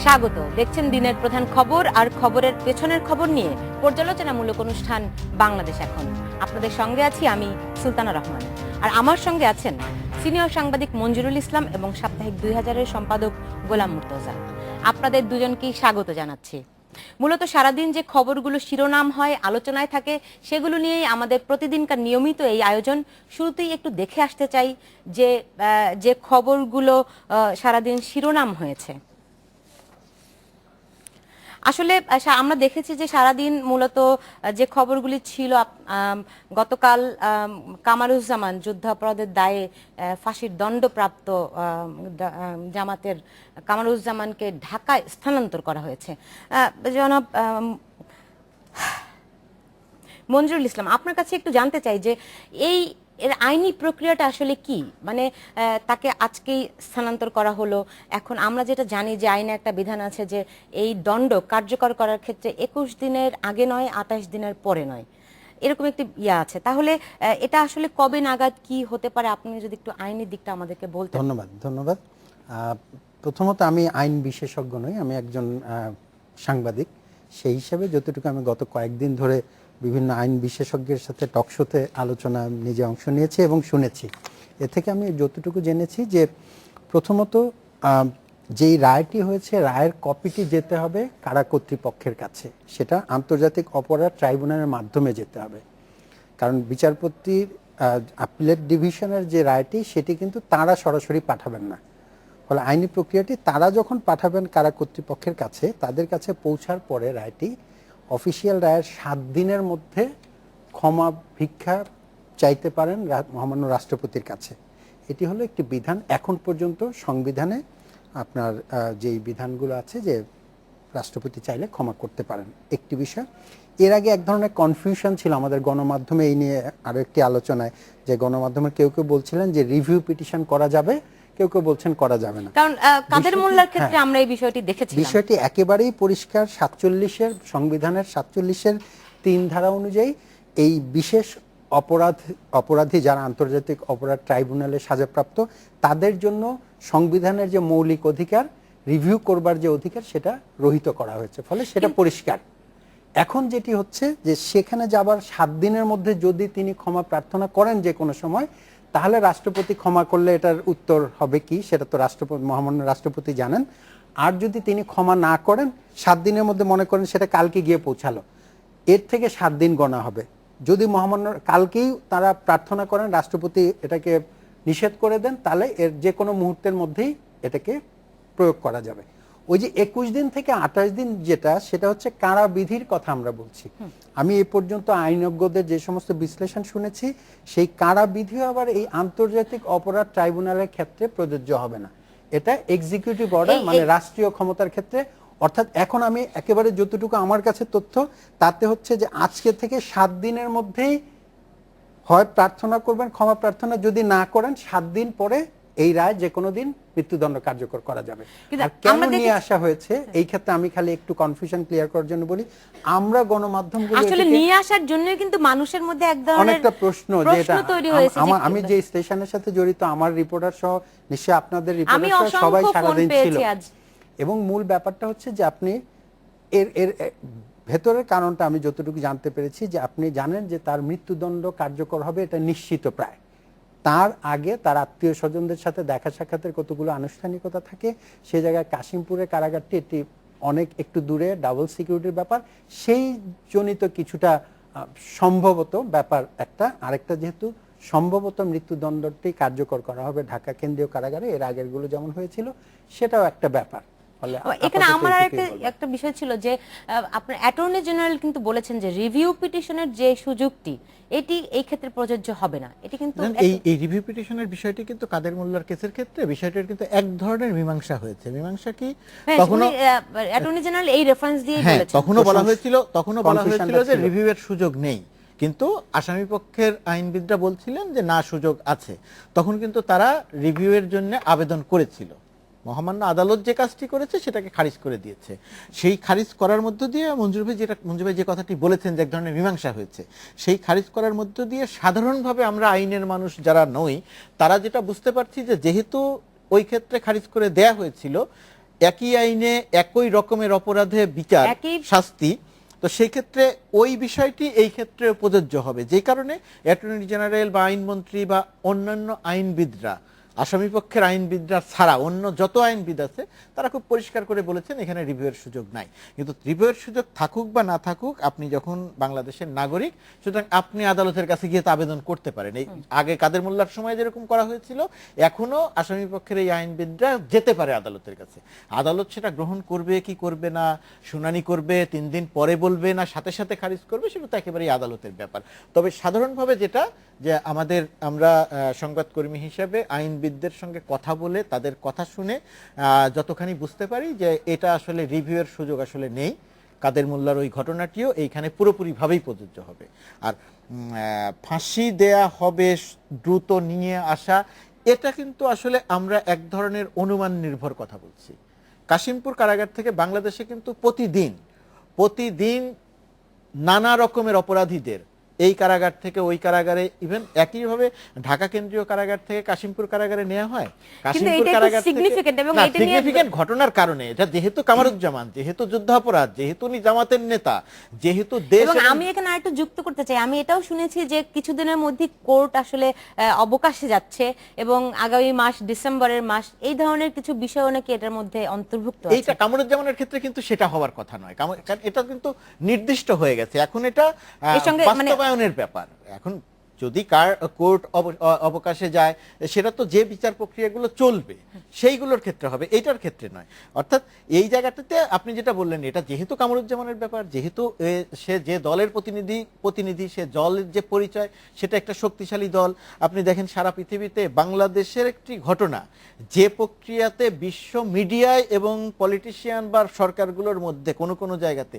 স্বাগত। দেখছেন দিনের প্রধান খবর আর খবরের পেছনের খবর নিয়ে পর্যালোচনামূলক অনুষ্ঠান বাংলাদেশ এখন। আপনাদের সঙ্গে আছি আমি সুলতানা রহমান, আর আমার সঙ্গে আছেন সিনিয়র সাংবাদিক মঞ্জুরুল ইসলাম এবং সাপ্তাহিক 2000-এর সম্পাদক গোলাম মুর্তজা। আপনাদের দুজনকেই স্বাগত জানাচ্ছি। মূলত সারাদিন যে খবরগুলো শিরোনাম হয়, আলোচনায় থাকে, সেগুলো নিয়েই আমাদের প্রতিদিনকার নিয়মিত এই আয়োজন। শুরুতেই একটু দেখে আসতে চাই যে খবরগুলো সারাদিন শিরোনাম হয়েছে। আসলে আমরা দেখেছি যে সারাদিন মূলত যে খবরগুলি ছিল, গতকাল কামারুজ্জামান যুদ্ধাপরাধের দায়ে ফাঁসির দণ্ডপ্রাপ্ত জামাতের কামারুজ্জামানকে ঢাকায় স্থানান্তর করা হয়েছে। জনাব মঞ্জুরুল ইসলাম, আপনার কাছে একটু জানতে চাই যে এর আইনি প্রক্রিয়াটা আসলে কি, মানে তাকে আজকেই স্থানান্তর করা হলো। এখন আমরা যেটা জানি যে আইনে একটা বিধান আছে যে এই দণ্ড কার্যকর করার ক্ষেত্রে 21 দিনের আগে নয়, 28 দিনের পরে নয়, এরকম একটি আছে। তাহলে এটা আসলে কবে নাগাদ কি হতে পারে, আপনি যদি একটু আইনি দিকটা আমাদেরকে বলতেন। ধন্যবাদ। প্রথমত আমি আইন বিশেষজ্ঞ নই, আমি একজন সাংবাদিক। সেই হিসাবে যতটুকু আমি গত কয়েকদিন ধরে বিভিন্ন আইন বিশেষজ্ঞের সাথে টকশোতে আলোচনা নিজে অংশ নিয়েছি এবং শুনেছি, এ থেকে আমি যতটুকু জেনেছি যে প্রথমত যেই রায়টি হয়েছে, রায়ের কপিটি যেতে হবে কারা কর্তৃপক্ষের কাছে, সেটা আন্তর্জাতিক অপরাধ ট্রাইব্যুনালের মাধ্যমে যেতে হবে। কারণ বিচারপতির আপিলেট ডিভিশনের যে রায়টি, সেটি কিন্তু তারা সরাসরি পাঠাবেন না। ফলে আইনি প্রক্রিয়াটি তারা যখন পাঠাবেন কারা কর্তৃপক্ষের কাছে, তাদের কাছে পৌঁছার পরে রায়টি অফিসিয়াল রায়ের 7 দিনের মধ্যে ক্ষমা ভিক্ষা চাইতে পারেন মহামান্য রাষ্ট্রপতির কাছে। এটি হলো একটি বিধান। এখন পর্যন্ত সংবিধানে আপনার যেই বিধানগুলো আছে যে রাষ্ট্রপতি চাইলে ক্ষমা করতে পারেন, একটি বিষয়। এর আগে এক ধরনের কনফিউশন ছিল আমাদের গণমাধ্যমে এই নিয়ে, আরও একটি আলোচনায়, যে গণমাধ্যমের কেউ কেউ বলছিলেন যে রিভিউ পিটিশন করা যাবে, কেউ কেউ বলছেন করা যাবে না। কারণ কাদের মোল্লার ক্ষেত্রে আমরা এই বিষয়টি দেখেছি। বিষয়টি একেবারেই পরিষ্কার। 47-এর সংবিধানের 47-এর 3 ধারা অনুযায়ী এই বিশেষ অপরাধী যারা আন্তর্জাতিক অপরাধ ট্রাইব্যুনালে সাজাপ্রাপ্ত, তাদের জন্য সংবিধানের যে মৌলিক অধিকার, রিভিউ করবার যে অধিকার, সেটা রহিত করা হয়েছে। ফলে সেটা পরিষ্কার। এখন যেটি হচ্ছে যে সেখানে যাবার 7 দিনের মধ্যে যদি তিনি ক্ষমা প্রার্থনা করেন যে কোনো সময়, তাহলে রাষ্ট্রপতি ক্ষমা করলে এটার উত্তর হবে কি, সেটা তো মহামান্য রাষ্ট্রপতি জানেন। আর যদি তিনি ক্ষমা না করেন, 7 দিনের মধ্যে মনে করেন সেটা কালকে গিয়ে পৌঁছালো, এর থেকে 7 দিন গণা হবে। যদি মহামান্য কালকেই তারা প্রার্থনা করেন, রাষ্ট্রপতি এটাকে নিষেধ করে দেন, তাহলে এর যে কোনো মুহূর্তের মধ্যেই এটাকে প্রয়োগ করা যাবে। ওই যে 21 দিন থেকে 28 দিন যেটা, সেটা হচ্ছে কারা বিধির কথা আমরা বলছি। আমি এ পর্যন্ত আইনজ্ঞদের যে সমস্ত বিশ্লেষণ শুনেছি, সেই কারা বিধিও আবার এই আন্তর্জাতিক অপরাধ ট্রাইব্যুনালের ক্ষেত্রে প্রযোজ্য হবে না। এটা এক্সিকিউটিভ অর্ডার, মানে রাষ্ট্রীয় ক্ষমতার ক্ষেত্রে। অর্থাৎ এখন আমি একেবারে যতটুকু আমার কাছে তথ্য, তাতে হচ্ছে যে আজকে থেকে 7 দিনের মধ্যেই হয় প্রার্থনা করবেন ক্ষমা প্রার্থনা, যদি না করেন 7 দিন পরে এই রায় যে কোনো দিন মৃত্যুদণ্ড কার্যকর করা যাবে। আর কেন নিয়ে আসা হয়েছে এই ক্ষেত্রে আমি খালি একটু কনফিউশন ক্লিয়ার করার জন্য বলি, আমরা গণমাধ্যমগুলো আসলে নিয়ে আসার জন্য কিন্তু মানুষের মধ্যে এক ধরনের অনেকটা প্রশ্ন, যে এটা আমি যে স্টেশনের সাথে জড়িত, আমার রিপোর্টার সহ নিশ্চয়ই আপনাদের রিপোর্টার সহ সবাই সারাদিন ছিল। এবং মূল ব্যাপারটা হচ্ছে যে আপনি এর ভেতরের কারণটা আমি যতটুকু জানতে পেরেছি, যে আপনি জানেন যে তার মৃত্যুদণ্ড কার্যকর হবে, এটা নিশ্চিত প্রায়। তার আগে তার আত্মীয় স্বজনদের সাথে দেখা সাক্ষাতের কতগুলো আনুষ্ঠানিকতা থাকে। সে জায়গায় কাশিমপুরের কারাগারটি এটি অনেক একটু দূরে, ডাবল সিকিউরিটির ব্যাপার, সেই জনিত কিছুটা সম্ভবত ব্যাপার একটা। আরেকটা, যেহেতু সম্ভবত মৃত্যুদণ্ডটি কার্যকর করা হবে ঢাকা কেন্দ্রীয় কারাগারে, এর আগেরগুলো যেমন হয়েছিল, সেটাও একটা ব্যাপার। এখানে আমার একটা বিষয় ছিল যে আপনার অ্যাটর্নি জেনারেল কিন্তু বলেছেন যে রিভিউ পিটিশনের যে সুযোগটি, এটি এই ক্ষেত্রে প্রযোজ্য হবে না। এটি কিন্তু এই রিভিউ পিটিশনের বিষয়টি কিন্তু কাদের মোল্লার কেসের ক্ষেত্রে বিষয়টির কিন্তু এক ধরনের মীমাংসা হয়েছে। মীমাংসা কি, তখন অ্যাটর্নি জেনারেল এই রেফারেন্স দিয়ে বলেছেন, তখনও বলা হয়েছিল যে রিভিউয়ের সুযোগ নেই, কিন্তু আসামি পক্ষের আইনবিদরা বলছিলেন যে না, সুযোগ আছে। তখন কিন্তু তারা রিভিউয়ের জন্য আবেদন করেছিল। মহামান্য আদালত যে কাজটি করেছে সেটাকে খারিজ করে দিয়েছে। সেই খারিজ করার মধ্য দিয়ে মঞ্জুর ভাই যে কথাটি বলেছেন যে এক ধরনের মীমাংসা হয়েছে, সেই খারিজ করার মধ্য দিয়ে সাধারণভাবে আমরা আইনের মানুষ যারা নই, তারা যেটা বুঝতে পারছি যে যেহেতু ওই ক্ষেত্রে খারিজ করে দেয়া হয়েছিল, একই আইনে একই রকমের অপরাধে বিচার শাস্তি, তো সেই ক্ষেত্রে ওই বিষয়টি এই ক্ষেত্রে প্রযোজ্য হবে, যে কারণে অ্যাটর্নি জেনারেল বা আইনমন্ত্রী বা অন্যান্য আইনবিদরা, আসামি পক্ষের আইনবিদরা ছাড়া অন্য যত আইনবিদ আছে তারা খুব পরিষ্কার করে বলেছেন এখানে রিভিউয়ের সুযোগ নাই। কিন্তু রিভিউয়ের সুযোগ থাকুক বা না থাকুক, আপনি যখন বাংলাদেশের নাগরিক, সুতরাং আপনি আদালতের কাছে গিয়ে তা আবেদন করতে পারেন। এই আগে কাদের মোল্লার সময় যেরকম করা হয়েছিল, এখনো আসামি পক্ষের এই আইনবিদরা যেতে পারে আদালতের কাছে। আদালত সেটা গ্রহণ করবে কি করবে না, শুনানি করবে, 3 দিন পরে বলবে না সাথে সাথে খারিজ করবে, সেটা তো একেবারেই আদালতের ব্যাপার। তবে সাধারণভাবে যেটা, যে আমরা সংবাদকর্মী হিসেবে আইনবিদদের সঙ্গে কথা বলে তাদের কথা শুনে যতখানি বুঝতে পারি যে এটা আসলে রিভিউয়ের সুযোগ আসলে নেই। কাদের মোল্লার ওই ঘটনাটিও এইখানে পুরোপুরিভাবেই প্রযোজ্য হবে। আর ফাঁসি দেয়া হবে দ্রুত নিয়ে আসা, এটা কিন্তু আসলে আমরা এক ধরনের অনুমান নির্ভর কথা বলছি। কাশিমপুর কারাগার থেকে বাংলাদেশে কিন্তু প্রতিদিন নানা রকমের অপরাধীদের এই কারাগার থেকে ওই কারাগারে, ইভেন একইভাবে ঢাকা কেন্দ্রীয় কারাগার থেকে কাশিমপুর কারাগারে নেওয়া হয়। কাশিমপুর কারাগার সিগনিফিকেন্ট ঘটনার কারণে, এটা যেহেতু কামারুজ্জামান, যেহেতু যুদ্ধাপরাধ, যেহেতু উনি জামাতের নেতা, যেহেতু দেশ। এবং আমি এখানে আরেকটু যুক্ত করতে চাই, আমি এটাও শুনেছি যে কিছুদিনের মধ্যে কোর্ট আসলে অবকাশে যাচ্ছে এবং আগামী মাস ডিসেম্বরের মাস, এই ধরনের কিছু বিষয় নাকি এটার মধ্যে অন্তর্ভুক্ত আছে। এইটা কামারুজ্জামানের ক্ষেত্রে কিন্তু সেটা হওয়ার কথা নয়, কারণ এটা কিন্তু নির্দিষ্ট হয়ে গেছে। এখন এটা বাস্তবায়নের ব্যাপার। এখন যদি কোর্ট অবকাশে যায়, সেটা তো যে বিচার প্রক্রিয়াগুলো চলবে সেইগুলোর ক্ষেত্রে হবে, এইটার ক্ষেত্রে নয়। অর্থাৎ এই জায়গাটাতে আপনি যেটা বললেন, এটা যেহেতু কামরুজ্জামানের ব্যাপার, যেহেতু সে যে দলের প্রতিনিধি, সে দলের যে পরিচয়, সেটা একটা শক্তিশালী দল। আপনি দেখেন সারা পৃথিবীতে বাংলাদেশের একটি ঘটনা, যে প্রক্রিয়াতে বিশ্ব মিডিয়ায় এবং পলিটিশিয়ান বা সরকারগুলোর মধ্যে কোনো জায়গাতে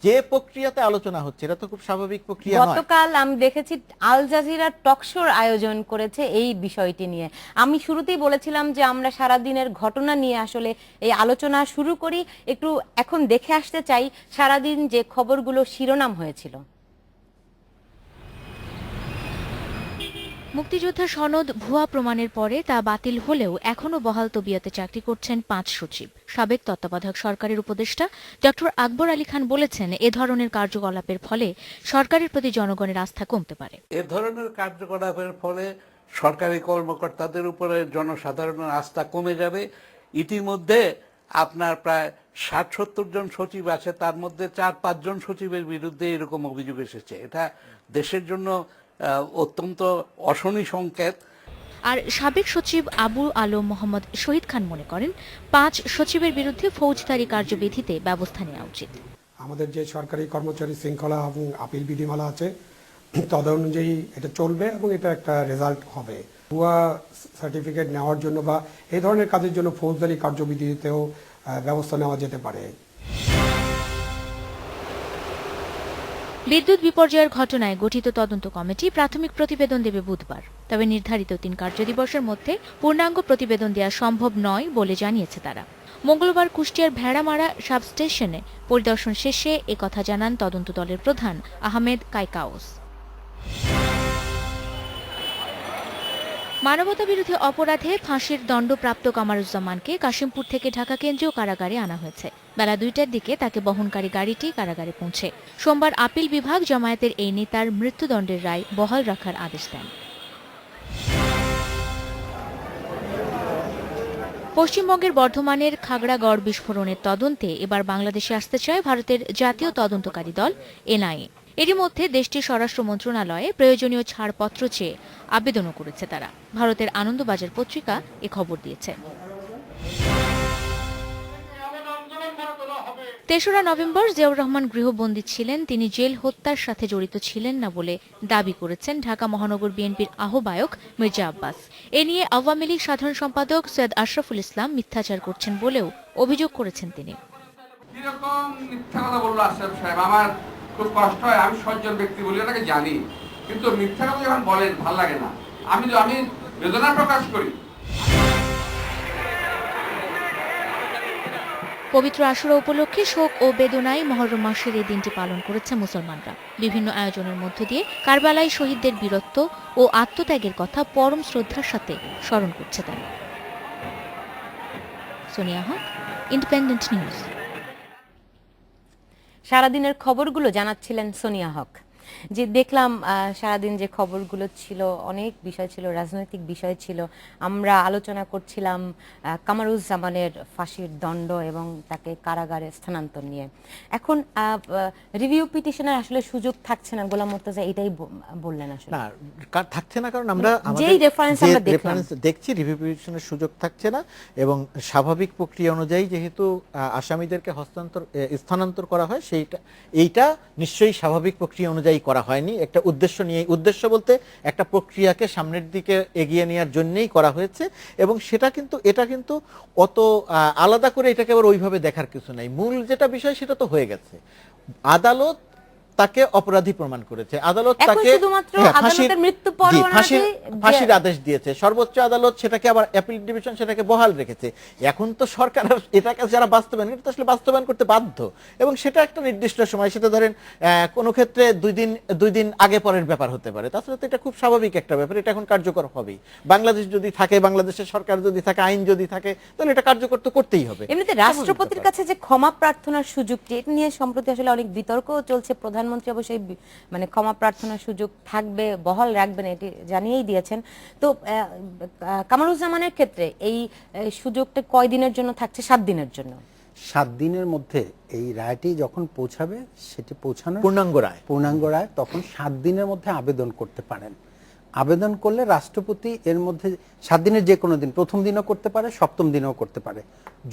যে প্রক্রিয়াতে আলোচনা হচ্ছে, এটা তো খুব স্বাভাবিক প্রক্রিয়া নয়। গতকাল আমি দেখেছি আল জাজিরা টকশোর আয়োজন করেছে এই বিষয়টি নিয়ে। আমি শুরুতেই বলেছিলাম যে আমরা সারা দিনের ঘটনা নিয়ে আসলে এই আলোচনা শুরু করি, একটু এখন দেখে আসতে চাই সারাদিন যে খবরগুলো শিরোনাম হয়েছিল। মুক্তিযোদ্ধা সনদ ভুয়া প্রমাণের পরে তা বাতিল হলেও এখনও বহাল তবিয়তে চাকরি করছেন 5 সচিব। সাবেক তত্ত্বাবধায়ক সরকারের উপদেষ্টা ডক্টর আকবর আলী খান বলেছেন, এ ধরনের কার্যকলাপের ফলে সরকারের প্রতি জনগণের আস্থা কমতে পারে। এ ধরনের কার্যকলাপের ফলে সরকারি কর্মকর্তাদের উপরে জনসাধারণের আস্থা কমে যাবে। ইতিমধ্যে আপনার প্রায় 60-70 জন সচিব আছে, তার মধ্যে 4-5 জন সচিবের বিরুদ্ধে এরকম অভিযোগ এসেছে। এটা দেশের জন্য অত্যন্ত অশনি সংকেত। আর সাবেক সচিব আবু আলম মোহাম্মদ শহীদ খান মনে করেন, 5 সচিবের বিরুদ্ধে ফৌজদারি কার্যবিধিতে ব্যবস্থা নেওয়া উচিত। আমাদের যে সরকারি কর্মচারী শৃঙ্খলা এবং আপিল বিধিমালা আছে, তদ অনুযায়ী এটা চলবে এবং এটা একটা রেজাল্ট হবে। ভুয়া সার্টিফিকেট নেওয়ার জন্য বা এই ধরনের কাজের জন্য ফৌজদারি কার্যবিধিতেও ব্যবস্থা নেওয়া যেতে পারে। বিদ্যুৎ বিপর্যয়ের ঘটনায় গঠিত তদন্ত কমিটি প্রাথমিক প্রতিবেদন দেবে বুধবার। তবে নির্ধারিত 3 কার্যদিবসের মধ্যে পূর্ণাঙ্গ প্রতিবেদন দেওয়া সম্ভব নয় বলে জানিয়েছে তারা। মঙ্গলবার কুষ্টিয়ার ভেড়ামারা সাবস্টেশনে পরিদর্শন শেষে একথা জানান তদন্ত দলের প্রধান আহমেদ কাইকাউস। মানবতাবিরোধী অপরাধে ফাঁসির দণ্ডপ্রাপ্ত কামারুজ্জামানকে কাশিমপুর থেকে ঢাকা কেন্দ্রীয় কারাগারে আনা হয়েছে। বেলা 2টার দিকে তাকে বহনকারী গাড়িটি কারাগারে পৌঁছে। সোমবার আপিল বিভাগ জামায়াতের এই নেতার মৃত্যুদণ্ডের রায় বহাল রাখার আদেশ দেন। পশ্চিমবঙ্গের বর্ধমানের খাগড়াগড় বিস্ফোরণের তদন্তে এবার বাংলাদেশে আসতে চায় ভারতের জাতীয় তদন্তকারী দল এনআইএ। এরই মধ্যে দেশটির স্বরাষ্ট্র মন্ত্রণালয়ে প্রয়োজনীয় ছাড়পত্র চেয়ে আবেদনও করেছে তারা। ভারতের আনন্দবাজার পত্রিকা এ খবর দিয়েছে। 3রা নভেম্বর জিয়াউর রহমান গৃহবন্দী ছিলেন। তিনি জেল হত্যার সাথে জড়িত ছিলেন না বলে দাবি করেছেন ঢাকা মহানগর বিএনপির আহ্বায়ক মির্জা আব্বাস। এ নিয়ে আওয়ামী লীগ সাধারণ সম্পাদক সৈয়দ আশরাফুল ইসলাম মিথ্যাচার করছেন বলেও অভিযোগ করেছেন তিনি। খুব কষ্ট হয়, আমি সজ্জন ব্যক্তি বলে এটাকে জানি, কিন্তু মিথ্যা কথা যখন বলেন ভাল লাগে না। আমি বেদনা প্রকাশ করি। পবিত্র আশুরা উপলক্ষে শোক ও বেদনায় মুহররম মাসের এই দিনটি পালন করেছে মুসলমানরা। বিভিন্ন আয়োজনের মধ্য দিয়ে কারবালায় শহীদদের বীরত্ব ও আত্মত্যাগের কথা পরম শ্রদ্ধার সাথে স্মরণ করছে তারা। সোনিয়া হক, ইন্ডিপেন্ডেন্ট নিউজ। সারাদিনের খবরগুলো জানাচ্ছিলেন সোনিয়া হক। যে দেখলাম সারাদিন যে খবরগুলো ছিল, অনেক বিষয় ছিল, রাজনৈতিক বিষয় ছিল। আমরা আলোচনা করছিলাম কামারুজ্জামানের ফাঁসির দণ্ড এবং তাকে কারাগারে স্থানান্তর নিয়ে। এখন রিভিউ পিটিশনের আসলে সুযোগ থাকছে না, গোলাম মুর্তজা এটাই বললেন। আসলে না, থাকছে না, কারণ আমরা যেই রেফারেন্স আমরা দেখছি রিভিউ পিটিশনের সুযোগ থাকছে না, এবং স্বাভাবিক প্রক্রিয়া অনুযায়ী যেহেতু আসামিদেরকে স্থানান্তর করা হয়, এইটা নিশ্চয়ই স্বাভাবিক প্রক্রিয়া অনুযায়ী করা হয়নি, একটা উদ্দেশ্য নিয়ে। উদ্দেশ্য বলতে একটা প্রক্রিয়াকে সামনের দিকে এগিয়ে নেওয়ার জন্যই করা হয়েছে, এবং এটা কিন্তু অত আলাদা করে এটাকে আবার ওইভাবে দেখার কিছু নাই। মূল যেটা বিষয় সেটা তো হয়ে গেছে, আদালত তাকে অপরাধী প্রমাণ করেছে, আদালত তাকে ফাঁসির আদেশ দিয়েছে, সর্বোচ্চ আদালত সেটাকে আবার অ্যাপিল ডিভিশন সেটাকে বহাল রেখেছে। এখন তো সরকার এটাকে যারা বাস্তবায়ন, এটা আসলে বাস্তবায়ন করতে বাধ্য, এবং সেটা একটা নির্দিষ্ট সময়, সেটা ধরেন কোনো ক্ষেত্রে দুই দিন আগে পরের ব্যাপার হতে পারে, তাছাড়া তো এটা খুব স্বাভাবিক একটা ব্যাপার, এটা এখন কার্যকর হবেই। বাংলাদেশ যদি থাকে, বাংলাদেশের সরকার যদি থাকে, আইন যদি থাকে, তাহলে এটা কার্যকর তো করতেই হবে। এমনিতে রাষ্ট্রপতির কাছে যে ক্ষমা প্রার্থনার সুযোগটি, এটা নিয়ে সম্প্রতি আসলে অনেক বিতর্ক চলছে। প্রধানমন্ত্রী অবশ্যই মানে ক্ষমা প্রার্থনার সুযোগ থাকবে, বহাল রাখবেন, এটি জানিয়েই দিয়েছেন। তো কামারুজ্জামানের ক্ষেত্রে এই সুযোগটা কয় দিনের জন্য থাকছে? 7 দিনের জন্য। 7 দিনের মধ্যে এই রায়টি যখন পৌঁছাবে, সেটি পৌঁছানো পূর্ণাঙ্গ রায়, তখন 7 দিনের মধ্যে আবেদন করতে পারেন। আবেদন করলে রাষ্ট্রপতি এর মধ্যে 7 দিনের যে কোনো দিন, প্রথম দিনও করতে পারে, সপ্তম দিনও করতে পারে।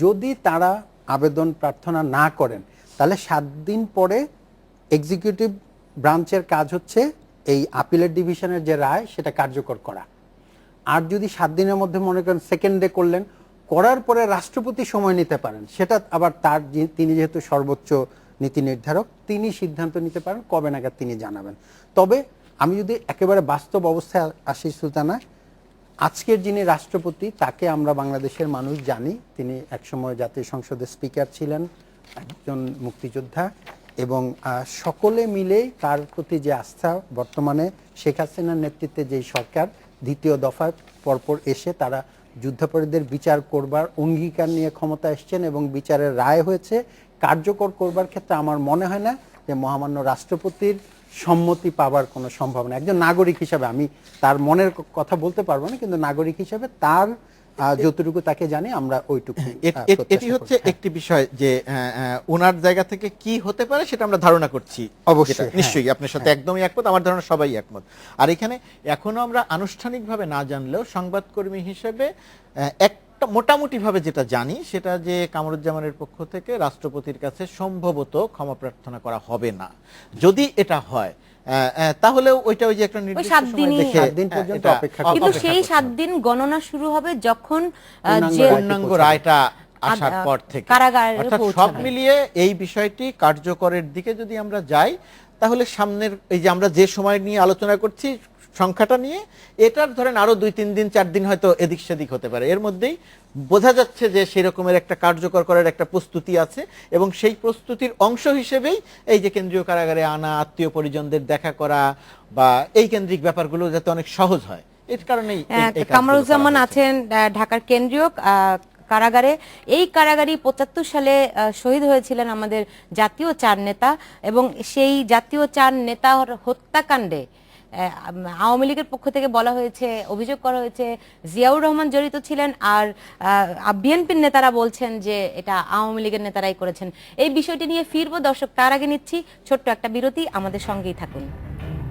যদি তারা আবেদন প্রার্থনা না করেন, তাহলে 7 দিন পরে এক্সিকিউটিভ ব্রাঞ্চের কাজ হচ্ছে এই আপিলের ডিভিশনের যে রায় সেটা কার্যকর করা। আর যদি 7 দিনের মধ্যে মনে করেন সেকেন্ড ডে করলেন, করার পরে রাষ্ট্রপতি সময় নিতে পারেন, সেটা আবার তিনি যেহেতু সর্বোচ্চ নীতি নির্ধারক, তিনি সিদ্ধান্ত নিতে পারেন কবে নাগাদ তিনি জানাবেন। তবে আমি যদি একেবারে বাস্তব অবস্থায় আসি সুলতানা, আজকের যিনি রাষ্ট্রপতি তাকে আমরা বাংলাদেশের মানুষ জানি, তিনি একসময় জাতীয় সংসদের স্পিকার ছিলেন, একজন মুক্তিযোদ্ধা, এবং সকলে মিলে তার প্রতি যে আস্থা, বর্তমানে শেখ হাসিনার নেতৃত্বে যে সরকার দ্বিতীয় দফায় পরপর এসে তারা যুদ্ধাপরাধীদের বিচার করবার অঙ্গীকার নিয়ে ক্ষমতা এসছেন, এবং বিচারের রায় হয়েছে, কার্যকর করবার ক্ষেত্রে আমার মনে হয় না যে মহামান্য রাষ্ট্রপতির সম্মতি পাবার কোনো সম্ভাবনা। একজন নাগরিক হিসাবে আমি তার মনের কথা বলতে পারবো না, কিন্তু নাগরিক হিসাবে তার যতটুকু তাকে জানি আমরা ওইটুকু। এটি হচ্ছে একটি বিষয় যে ওনার জায়গা থেকে কি হতে পারে সেটা আমরা ধারণা করছি। অবশ্যই, নিশ্চয়ই আপনার সাথে একদমই একমত, আমার ধারণা সবাই একমত। আর এখানে এখনো আমরা আনুষ্ঠানিকভাবে না জানলেও সংবাদকর্মী হিসেবে একটা মোটামুটি ভাবে যেটা জানি, সেটা যে কামরুজ্জামানের পক্ষ থেকে রাষ্ট্রপতির কাছে সম্ভবত ক্ষমা প্রার্থনা করা হবে না। যদি এটা হয় তাহলেও ওইটা ওই যে একটা নির্দিষ্ট সময় দেখে 7 দিন পর্যন্ত অপেক্ষা করতে হবে, কিন্তু সেই 7 দিন গণনা শুরু হবে যখন যে পূর্ণাঙ্গ রায়টা আসার পর থেকে। অর্থাৎ সব মিলিয়ে এই বিষয়টি কার্যকরের দিকে যদি আমরা যাই, তাহলে সামনের এই যে আমরা যে সময় নিয়ে আলোচনা করছি সংখ্যাটা নিয়ে, এটার ধরেন আরো 2-3 দিন 4 দিন হয়তো এদিক সেদিক হতে পারে। এর মধ্যেই বোঝা যাচ্ছে যে সেই রকমের একটা কার্যকর করার একটা প্রস্তুতি আছে, এবং সেই প্রস্তুতির অংশ হিসেবেই এই যে কেন্দ্রীয় কারাগারে আনা, আত্মীয় পরিজনদের দেখা করা বা এই কেন্দ্রিক ব্যাপারগুলো যাতে অনেক সহজ হয়, এর কারণেই কামরুজ্জামান আছেন ঢাকার কেন্দ্রীয় কারাগারে। এই কারাগারে 75 সালে শহীদ হয়েছিলেন আমাদের জাতীয় 4 নেতা, এবং সেই জাতীয় 4 নেতার হত্যাকাণ্ডে আওয়ামী লীগের পক্ষ থেকে বলা হয়েছে, অভিযোগ করা হয়েছে জিয়াউর রহমান জড়িত ছিলেন, আর বিএনপির নেতারা বলছেন যে এটা আওয়ামী লীগের নেতারাই করেছেন। এই বিষয়টি নিয়ে ফিরবো দর্শক, তার আগে নিচ্ছি ছোট্ট একটা বিরতি, আমাদের সঙ্গেই থাকুন।